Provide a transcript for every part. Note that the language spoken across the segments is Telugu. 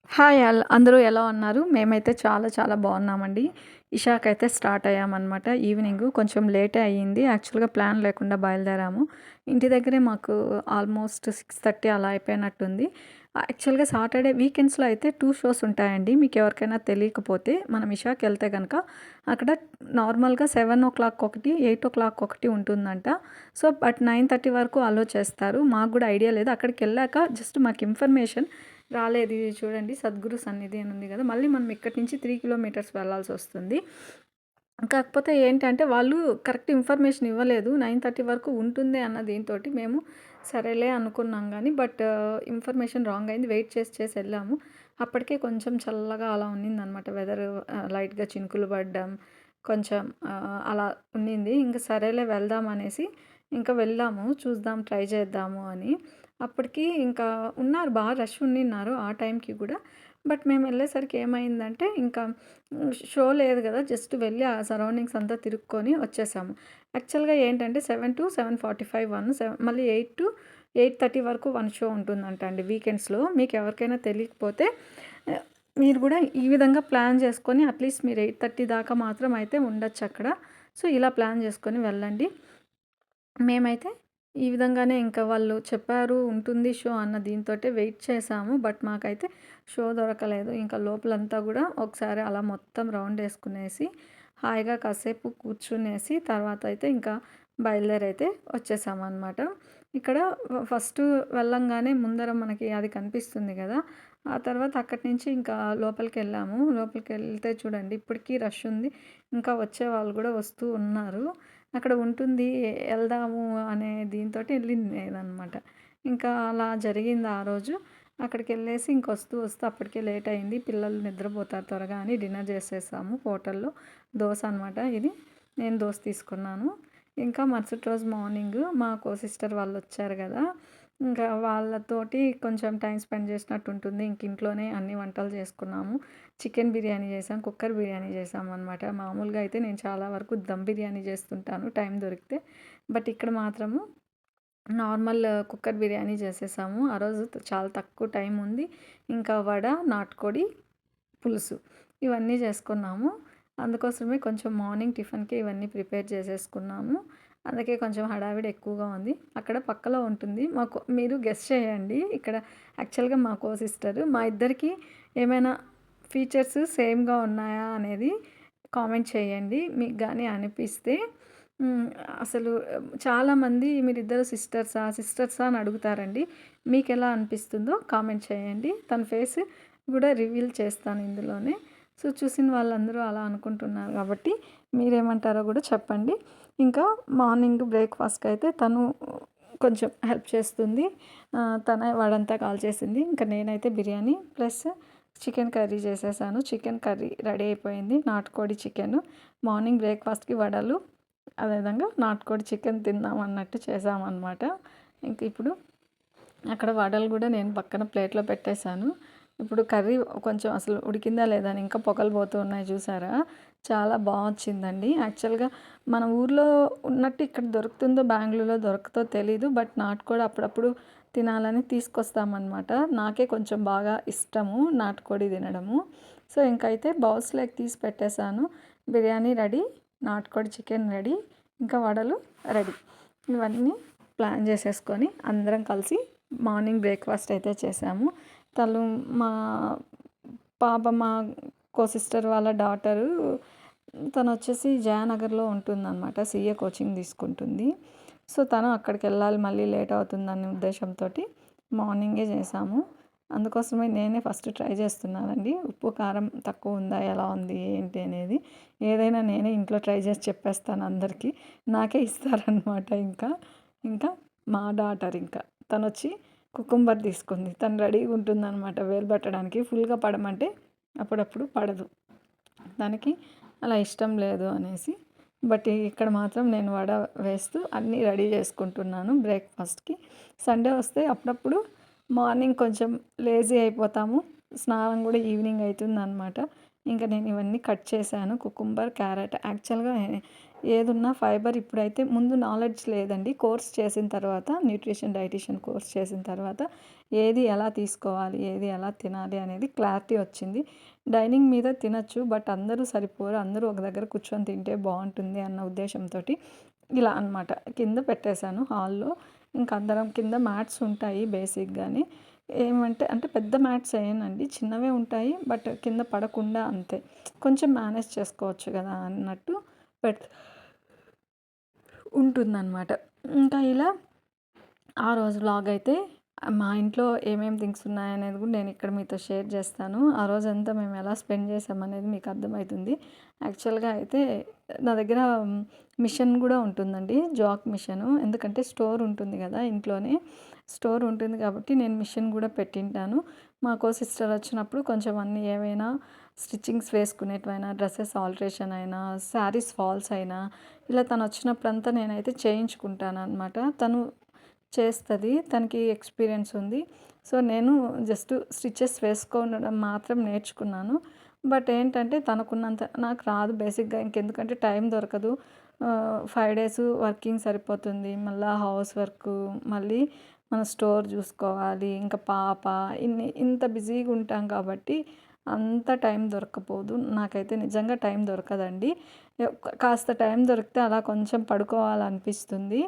హాయ్ అందరూ ఎలా ఉన్నారు? మేమైతే చాలా చాలా బాగున్నామండి. ఇషాకైతే స్టార్ట్ అయ్యామనమాట. ఈవినింగు కొంచెం లేటే అయ్యింది. యాక్చువల్‌గా ప్లాన్ లేకుండా బయలుదేరాము. ఇంటి దగ్గరే మాకు ఆల్మోస్ట్ 6:30 అలా అయిపోయినట్టుంది. యాక్చువల్‌గా సాటర్డే వీకెండ్స్‌లో అయితే 2 షోస్ ఉంటాయండి. మీకెవరికైనా తెలియకపోతే మనం ఇషాకెళ్తే గనక అక్కడ నార్మల్‌గా 7:00 ఒకటి, 8:00 ఒకటి ఉంటుందంట. సో, బట్ 9:30 వరకు అలో చేస్తారు. మాకు గూడా ఐడియా లేదు. అక్కడికెళ్ళాక జస్ట్ మాకు ఇన్ఫర్మేషన్ రాలేదు. ఇది చూడండి సద్గురు సన్నిధి అని ఉంది కదా! మళ్ళీ మనం ఇక్కడి నుంచి 3 కిలోమీటర్స్ వెళ్ళాల్సొస్తుంది. కాకపోతే ఏంటంటే వాళ్ళు కరెక్ట్ ఇన్ఫర్మేషన్ ఇవ్వలేదు. 9:30 వరకు ఉంటుంది అన్న దీనితోటి మేము సరేలే అనుకున్నాం గానీ, బట్ ఇన్ఫర్మేషన్ రాంగ్ అయింది. వెయిట్ చేసి చేసి వెళ్ళాము. అప్పటికే కొంచెం చల్లగా అలా ఉన్నిందనమాట వెదరు. లైట్‌గా చినుకులు పడడం కొంచెం అలా ఉన్నింది. ఇంక సరేలే వెళ్దాం అనేసి ఇంకా వెళ్ళాము. చూద్దాం, ట్రై చేద్దాము అని. అప్పటికి ఇంకా ఉన్నారు, రష్ ఉన్నిన్నారు ఆ టైంకి గూడా. బట్ మేమెళ్ళేసరికి ఏమైందంటే ఇంకా షో లేదు గదా! జస్ట్ వెళ్ళి ఆ సరౌండింగ్స్ అంతా తిరుక్కొని వచ్చేసాము. యాక్చువల్‌గా ఏంటంటే 7-7:45 మళ్ళీ 8-8:30 వరకు 1 షో ఉంటుందంట అండి వీకెండ్స్‌లో. మీకెవరికైనా తెలియకపోతే మీరు గూడా ఈ విధంగా ప్లాన్ చేసుకొని అట్‌లీస్ట్ మీరు 8:30 దాకా మాత్రం అయితే ఉండొచ్చక్కడ. సో, ఇలా ప్లాన్ చేసుకొని వెళ్ళండి. మేమైతే ఈ విధంగానే ఇంకా వాళ్ళు చెప్పారు ఉంటుంది షో అన్న దీనితోటే వెయిట్ చేశాము. బట్ మాకైతే షో దొరకలేదు. ఇంకా లోపలంతా గూడా ఒకసారి అలా మొత్తం రౌండేసుకునేసి, హాయిగా కాసేపు కూర్చునేసి తర్వాత అయితే ఇంకా బయలుదేరైతే వచ్చేసామనమాట. ఇక్కడ ఫస్టు వెళ్ళంగానే ముందర మనకి అది కనిపిస్తుంది గదా! ఆ తర్వాత అక్కడి నుంచి ఇంకా లోపలికెళ్ళాము. లోపలికెళ్తే చూడండి ఇప్పటికీ రష్ ఉంది. ఇంకా వచ్చేవాళ్ళు గూడా వస్తూ ఉన్నారు. అక్కడ ఉంటుంది ఎళ్దాము అనే దీనితోటి ఎళ్ళిందేదనమాట. ఇంకా అలా జరిగింది ఆ రోజు. అక్కడికెళ్ళేసి ఇంకొస్తూ వస్తూ అప్పటికే లేట్ అయింది. పిల్లలు నిద్రపోతారు త్వరగా అని డిన్నర్ చేసేసాము హోటల్‌లో. దోస అనమాట ఇది. నేను దోస తీసుకున్నాను. ఇంకా మరుసటి రోజు మార్నింగు మా సిస్టర్ వాళ్ళొచ్చారు గదా! ఇంకా వాళ్ళతోటి కొంచెం టైం స్పెండ్ చేసినట్టు ఉంటుంది. ఇంక ఇంట్లోనే అన్ని వంటలు చేసుకున్నాము. చికెన్ బిర్యానీ చేసాం, కుక్కర్ బిర్యానీ చేసామనమాట. మామూలుగా అయితే నేను చాలా వరకు దమ్ బిర్యానీ చేస్తుంటాను టైం దొరికితే. బట్ ఇక్కడ మాత్రము నార్మల్ కుక్కర్ బిర్యానీ చేసేసాము. ఆ రోజు చాలా తక్కువ టైం ఉంది. ఇంకా వడ, నాటుకోడి పులుసు ఇవన్నీ చేసుకున్నాము. అందుకోసమే కొంచెం మార్నింగ్ టిఫిన్‌కి ఇవన్నీ ప్రిపేర్ చేసేసుకున్నాము. అందుకే కొంచెం హడావిడి ఎక్కువగా ఉంది. అక్కడ పక్కలో ఉంటుంది. మీరు గెస్ చేయండి. ఇక్కడ యాక్చువల్‌గా మా సిస్టర్ మా ఇద్దరికి ఏమైనా ఫీచర్స్ సేమ్‌గా ఉన్నాయా అనేది కామెంట్ చేయండి. మీకు గాని అనిపిస్తే. హ్మ్. అసలు చాలామంది మీరిద్దరు సిస్టర్సా అని అడుగుతారండి. మీకెలా అనిపిస్తుందో కామెంట్ చేయండి. తన ఫేస్ గూడా రివీల్ చేస్తాను ఇందులోనే. సో, చూసిన వాళ్ళందరూ అలా అనుకుంటున్నారు కాబట్టి మీరేమంటారో గూడా చెప్పండి. ఇంకా మార్నింగ్ బ్రేక్‌ఫాస్ట్‌కైతే తను కొంచెం హెల్ప్ చేస్తుంది. తనే వడంతా కాల్చేసింది. ఇంకా నేనైతే బిర్యానీ ప్లస్ చికెన్ కర్రీ చేసేసాను. చికెన్ కర్రీ రెడీ అయిపోయింది. నాటుకోడి చికెను. మార్నింగ్ బ్రేక్‌ఫాస్ట్‌కి వడలు, అదేవిధంగా నాటుకోడి చికెన్ తిందాం అన్నట్టు చేశామనమాట. ఇంక ఇప్పుడు అక్కడ వడలు గూడా నేను పక్కన ప్లేట్‌లో పెట్టేశాను. ఇప్పుడు కర్రీ కొంచెం అసలు ఉడికిందా లేదా అని ఇంకా పొగలు పోతూ ఉన్నాయి చూసారా? చాలా వచ్చిందండి. యాక్చువల్‌గా మన ఊర్లో ఉన్నట్టు ఇక్కడ దొరుకుతుందో బెంగుళూరులో దొరుకుతో తెలీదు. బట్ నాటుకోడి అప్పుడప్పుడు తినాలని తీసుకొస్తామనమాట. నాకే కొంచెం బాగా ఇష్టము నాటుకోడి తినడము. సో, ఇంకైతే బౌల్స్‌లోకి తీసి పెట్టేశాను. బిర్యానీ రెడీ, నాటుకోడి చికెన్ రెడీ, ఇంకా వడలు రెడీ. ఇవన్నీ ప్లాన్ చేసేసుకొని అందరం కలిసి మార్నింగ్ బ్రేక్‌ఫాస్ట్ అయితే చేసాము. తను మా మా సిస్టర్ వాళ్ళ డాటరు తనొచ్చేసి జయానగర్‌లో ఉంటుందనమాట. సీఏ కోచింగ్ తీసుకుంటుంది. సో, తను అక్కడికెళ్ళాలి మళ్ళీ లేట్ అవుతుందనే ఉద్దేశంతోటి మార్నింగే చేశాము. అందుకోసమే నేనే ఫస్ట్ ట్రై చేస్తున్నానండి. ఉప్పు, కారం తక్కువ ఉందా? ఎలా ఉంది? ఏంటి అనేది. ఏదైనా నేనే ఇంట్లో ట్రై చేసి చెప్పేస్తాను అందరికీ. నాకే ఇస్తారనమాట ఇంకా. ఇంకా మా డాటర్ ఇంకా. తనొచ్చి కుకుంబర్ తీసుకుంది. తను రెడీగా ఉంటుందనమాట వేలు పెట్టడానికి. ఫుల్‌గా పడమంటే అప్పుడప్పుడు పడదు. దానికి అలా ఇష్టం లేదు అనేసి. బట్ ఇక్కడ మాత్రం నేను వడ వేస్తూ అన్నీ రెడీ చేసుకుంటున్నాను బ్రేక్‌ఫాస్ట్‌కి. సండే వస్తే అప్పుడప్పుడు మార్నింగ్ కొంచెం లేజీ అయిపోతాము. స్నానం కూడా ఈవినింగ్ అయితుందనమాట. ఇంకా నేను ఇవన్నీ కట్ చేశాను. కుకుంబర్, క్యారెట్ యాక్చువల్‌గా ఏదున్నా ఫైబర్ ఇప్పుడైతే ముందు నాలెడ్జ్ లేదండి. కోర్స్ చేసిన తర్వాత డైటీషియన్ కోర్స్ చేసిన తర్వాత ఏది ఎలా తీసుకోవాలి, ఏది ఎలా తినాలి అనేది క్లారిటీ వచ్చింది. డైనింగ్ మీద తినొచ్చు. బట్ అందరూ సరిపోరు. అందరూ ఒక దగ్గర కూర్చొని తింటే బావుంటుంది అన్న ఉద్దేశంతోటి ఇలా అనమాట. కింద పెట్టేశాను హాల్‌లో. ఇంక అందరం కింద మ్యాట్స్ ఉంటాయి బేసిక్‌గానే. అంటే పెద్ద మ్యాట్స్ ఎయనండి. చిన్నవే ఉంటాయి. బట్ కింద పడకుండా అంతే. కొంచెం మేనేజ్ చేసుకోవచ్చు గదా అన్నట్టు పెట్ ఉంటుందనమాట. ఇంకా ఇలా ఆ రోజు వ్లాగ్ అయితే మా ఇంట్లో ఏమేమి థింగ్స్ ఉన్నాయనేది కూడా నేను ఇక్కడ మీతో షేర్ చేస్తాను. ఆ రోజంతా మేము ఎలా స్పెండ్ చేసామనేది మీకు అర్థమవుతుంది. యాక్చువల్‌గా అయితే నా దగ్గర మిషన్ కూడా ఉంటుందండి. Jack machine. ఎందుకంటే స్టోర్ ఉంటుంది కదా ఇంట్లోనే. స్టోర్ ఉంటుంది కాబట్టి నేను మిషన్ కూడా పెట్టింటాను. మాకో సిస్టర్ వచ్చినప్పుడు కొంచెం అన్నీ ఏవైనా స్టిచ్చింగ్స్ వేసుకునేటివైనా, డ్రెసెస్ ఆల్టరేషన్ అయినా, శారీస్ ఫాల్స్ అయినా ఇలా తను వచ్చినప్పుడంతా నేనైతే చేయించుకుంటాననమాట. తను చేస్తది. తనకి ఎక్స్‌పీరియన్స్ ఉంది. సో, నేను జస్ట్ స్టిచెస్ వేసుకోనడం మాత్రం నేర్చుకున్నాను. బట్ ఏంటంటే తనకున్నంత నాకు రాదు బేసిక్‌గా. ఇంకెందుకంటే టైం దొరకదు. 5 డేస్ వర్కింగ్ సరిపోతుంది. మళ్ళా హౌస్ వర్కు, మళ్ళీ మన స్టోర్ చూసుకోవాలి. ఇంకా పాప ఇంత బిజీగా ఉంటాం కాబట్టి అంత టైం దొరక్కపోదు. నాకైతే నిజంగా టైం దొరకదండి. కాస్త టైం దొరికితే అలా కొంచెం పడుకోవాలనిపిస్తుంది.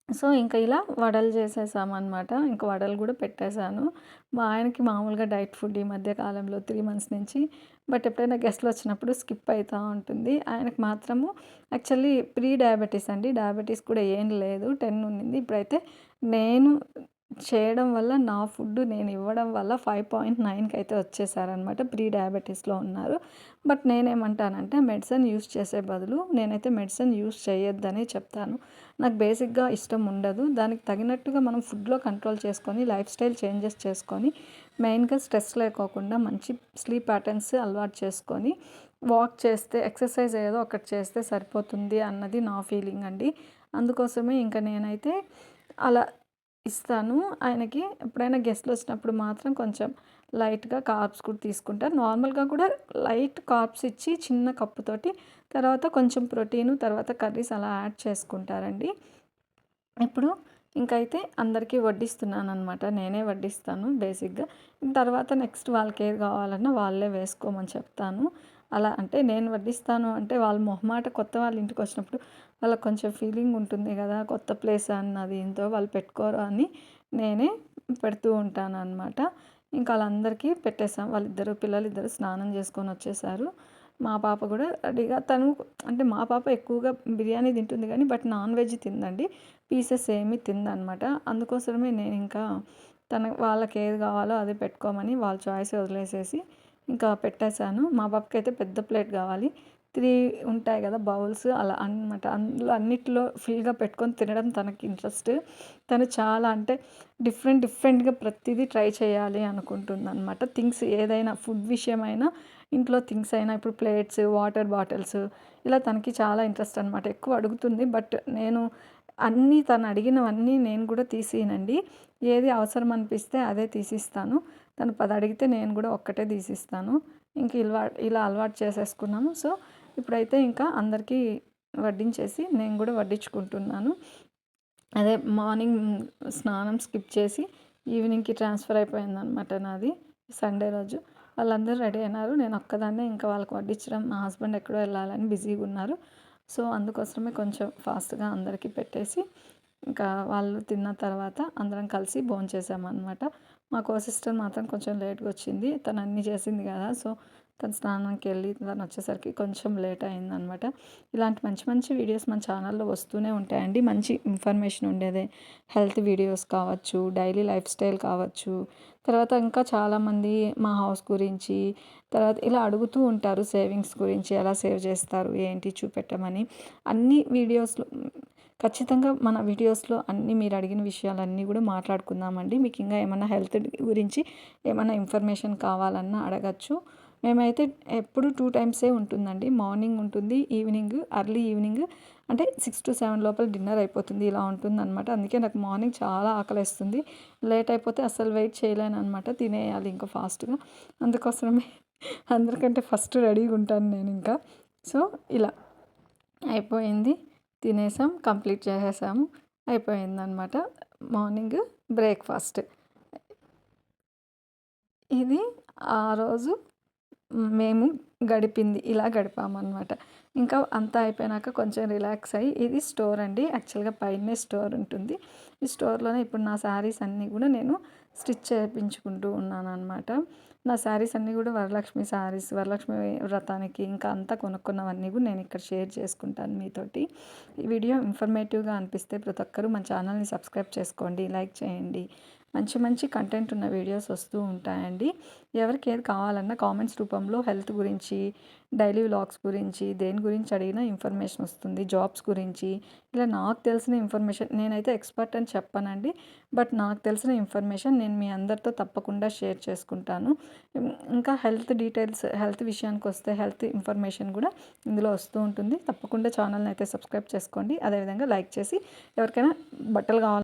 సో, ఇంక ఇలా వడలు చేసేసామనమాట. ఇంక వడలు గూడా పెట్టేశాను. మా ఆయనకి మామూలుగా డైట్ ఫుడ్ ఈ మధ్య కాలంలో 3 మంత్స్ నుంచి. బట్ ఎప్పుడైనా గెస్ట్‌లొచ్చినప్పుడు స్కిప్ అయితా ఉంటుంది. ఆయనకి మాత్రము యాక్చువల్లీ ప్రీ డయాబెటిస్ అండి. డయాబెటిస్ కూడా ఏం లేదు. 10 ఉండింది. ఇప్పుడైతే నేను చేయడం వల్ల నా ఫుడ్ నేను ఇవ్వడం వల్ల 5.9కి అయితే వచ్చేసారనమాట. ప్రీ డయాబెటిస్‌లో ఉన్నారు. బట్ నేనేమంటానంటే మెడిసిన్ యూజ్ చేసే బదులు నేనైతే మెడిసిన్ యూజ్ చేయొద్దనే చెప్తాను. నాకు బేసిక్‌గా ఇష్టం ఉండదు. దానికి తగినట్టుగా మనం ఫుడ్‌లో కంట్రోల్ చేసుకొని, లైఫ్ స్టైల్ చేంజెస్ చేసుకొని, మెయిన్‌గా స్ట్రెస్ లేకోకుండా మంచి స్లీప్ ప్యాటర్న్స్ అలవాటు చేసుకొని, వాక్ చేస్తే, ఎక్సర్సైజ్ ఏదో ఒకటి చేస్తే సరిపోతుంది అన్నది నా ఫీలింగ్ అండి. అందుకోసమే ఇంక నేనైతే అలా ఇస్తాను ఆయనకి. ఎప్పుడైనా గెస్ట్‌లొచ్చినప్పుడు మాత్రం కొంచెం లైట్‌గా కార్బ్స్ కూడా తీసుకుంటారు. నార్మల్‌గా కూడా లైట్ కార్బ్స్ ఇచ్చి చిన్న కప్పుతోటి తర్వాత కొంచెం ప్రోటీను, తర్వాత కర్రీస్ అలా యాడ్ చేసుకుంటారండి. ఇప్పుడు ఇంకైతే అందరికీ వడ్డిస్తున్నాననమాట. నేనే వడ్డిస్తాను బేసిక్‌గా. తర్వాత నెక్స్ట్ వాళ్ళకేది కావాలన్నా వాళ్ళే వేసుకోమని చెప్తాను. అలా అంటే నేను వడ్డిస్తాను అంటే వాళ్ళు మొహమాట కొత్త వాళ్ళ ఇంటికొచ్చినప్పుడు వాళ్ళకి కొంచెం ఫీలింగ్ ఉంటుంది గదా! కొత్త ప్లేస్ అన్నది ఇంతో వాళ్ళు పెట్టుకోరు అని నేనే పెడుతూ ఉంటాననమాట. ఇంకా ఆళ్ళందరికీ పెట్టేసాం. పిల్లలిద్దరూ స్నానం చేసుకొనొచ్చేసారు. మా పాప గూడా రెడీగా తను అంటే మా పాప ఎక్కువగా బిర్యానీ తింటుంది గానీ, బట్ నాన్ వెజ్ తినదండి. పీసెస్ ఏమి తినదనమాట. అందుకోసమే నేనింకా వాళ్ళకేది కావాలో అదే పెట్టుకోమని వాళ్ళ చాయిస్ వదిలేసేసి ఇంకా పెట్టేశాను. మా పాపకైతే పెద్ద ప్లేట్ కావాలి. 3 ఉంటాయి కదా బౌల్స్ అలా అనమాట. అందులో అన్నిట్లో ఫుల్‌గా పెట్టుకొని తినడం తనకి ఇంట్రెస్ట్. తను చాలా అంటే డిఫరెంట్‌గా ప్రతీదీ ట్రై చేయాలి అనుకుంటుందనమాట. థింగ్స్ ఏదైనా ఫుడ్ విషయమైనా, ఇంట్లో థింగ్స్ అయినా ఇప్పుడు ప్లేట్స్, వాటర్ బాటిల్స్ ఇలా తనకి చాలా ఇంట్రెస్ట్ అనమాట. ఎక్కువ అడుగుతుంది. బట్ నేను తను అడిగినవన్నీ నేను కూడా తీసియనండి. ఏది అవసరం అనిపిస్తే అదే తీసిస్తాను. తను 10 అడిగితే నేను కూడా ఒక్కటే తీసిస్తాను. ఇంక ఇలా అలవాటు చేసేసుకున్నాము. సో, ఇప్పుడైతే ఇంకా అందరికీ వడ్డించేసి నేను కూడా వడ్డించుకుంటున్నాను. అదే మార్నింగ్ స్నానం స్కిప్ చేసి ఈవినింగ్‌కి ట్రాన్స్‌ఫర్ అయిపోయిందనమాట నాది. సండే రోజు. వాళ్ళందరూ రెడీ అయినారు. నేను ఒక్కదాన్నే ఇంకా వాళ్ళకి వడ్డించడం మా హస్బెండ్ ఎక్కడో వెళ్ళాలని బిజీగా ఉన్నారు. సో, అందుకోసమే కొంచెం ఫాస్ట్‌గా అందరికీ పెట్టేసి ఇంకా వాళ్ళు తిన్న తర్వాత అందరం కలిసి భోంచేసామనమాట. మాకో సిస్టర్ మాత్రం కొంచెం లేట్‌గా వచ్చింది. తను అన్నీ చేసింది కదా! సో, తను స్నానంకెళ్ళి తనొచ్చేసరికి కొంచెం లేట్ అయిందనమాట. ఇలాంటి మంచి మంచి వీడియోస్ మన ఛానల్‌లో వస్తూనే ఉంటాయండి. మంచి ఇన్ఫర్మేషన్ ఉండేదే. హెల్త్ వీడియోస్ కావచ్చు, డైలీ లైఫ్ స్టైల్ కావచ్చు, తర్వాత ఇంకా చాలామంది మా హౌస్ గురించి, తర్వాత ఇలా అడుగుతూ ఉంటారు సేవింగ్స్ గురించి, ఎలా సేవ్ చేస్తారు, ఏంటి చూపెట్టమని. అన్ని వీడియోస్‌లో ఖచ్చితంగా మన వీడియోస్‌లో అన్నీ మీరు అడిగిన విషయాలన్నీ కూడా మాట్లాడుకుందామండి. మీకు ఇంకా ఏమన్నా హెల్త్ గురించి ఏమన్నా ఇన్ఫర్మేషన్ కావాలన్నా అడగచ్చు. మేమైతే ఎప్పుడు 2 టైమ్సే ఉంటుందండి. మార్నింగ్ ఉంటుంది, ఈవినింగ్ ఎర్లీ ఈవినింగ్ అంటే 6-7 లోపల డిన్నర్ అయిపోతుంది. ఇలా ఉంటుందనమాట. అందుకే నాకు మార్నింగ్ చాలా ఆకలేస్తుంది. లేట్ అయిపోతే అస్సలు వెయిట్ చేయలేననమాట. తినేయాలి ఇంకా ఫాస్ట్‌గా. అందుకోసమే అందరికంటే ఫస్ట్ రెడీగా ఉంటాను నేనింకా. సో, ఇలా అయిపోయింది. తినేసాం, కంప్లీట్ చేసేసాము. అయిపోయిందనమాట మార్నింగ్ బ్రేక్‌ఫాస్ట్. ఇది ఆ రోజు మేము గడిపింది. ఇలా గడిపామనమాట. ఇంకా అంతా అయిపోయినాక కొంచెం రిలాక్స్ అయ్యి ఇది స్టోర్ అండి. యాక్చువల్‌గా పైనే స్టోర్ ఉంటుంది. ఈ స్టోర్‌లోనే ఇప్పుడు నా శారీస్ అన్నీ గూడా నేను స్టిచ్ చేపించుకుంటూ ఉన్నాననమాట. నా శారీస్ అన్నీ గూడా వరలక్ష్మి శారీస్, వరలక్ష్మి వ్రతానికి ఇంకా అంతా కొనుక్కున్నవన్నీ గూడా నేను ఇక్కడ షేర్ చేసుకుంటాను మీతోటి. ఈ వీడియో ఇన్ఫర్మేటివ్‌గా అనిపిస్తే ప్రతి ఒక్కరు మన ఛానల్‌ని సబ్స్క్రైబ్ చేసుకోండి, లైక్ చేయండి. మంచి మంచి కంటెంట్ ఉన్న వీడియోస్ వస్తూ ఉంటాయండి. ఎవరికి ఏది కావాలన్నా కామెంట్స్ రూపంలో హెల్త్ గురించి, డైలీ వ్లాగ్స్ గురించి, దేని గురించి అడిగినా ఇన్ఫర్మేషన్ వస్తుంది. జాబ్స్ గురించి ఇలా నాకు తెలిసిన ఇన్ఫర్మేషన్ నేనైతే ఎక్స్పర్ట్ అని చెప్పనండి. బట్ నాకు తెలిసిన ఇన్ఫర్మేషన్ నేను మీ అందరితో తప్పకుండా షేర్ చేసుకుంటాను. ఇంకా హెల్త్ డీటెయిల్స్, హెల్త్ విషయానికి వస్తే హెల్త్ ఇన్ఫర్మేషన్ కూడా ఇందులో వస్తూ ఉంటుంది. తప్పకుండా ఛానల్ని అయితే సబ్స్క్రైబ్ చేసుకోండి. అదేవిధంగా లైక్ చేసి ఎవరికైనా బట్టలు కావాలి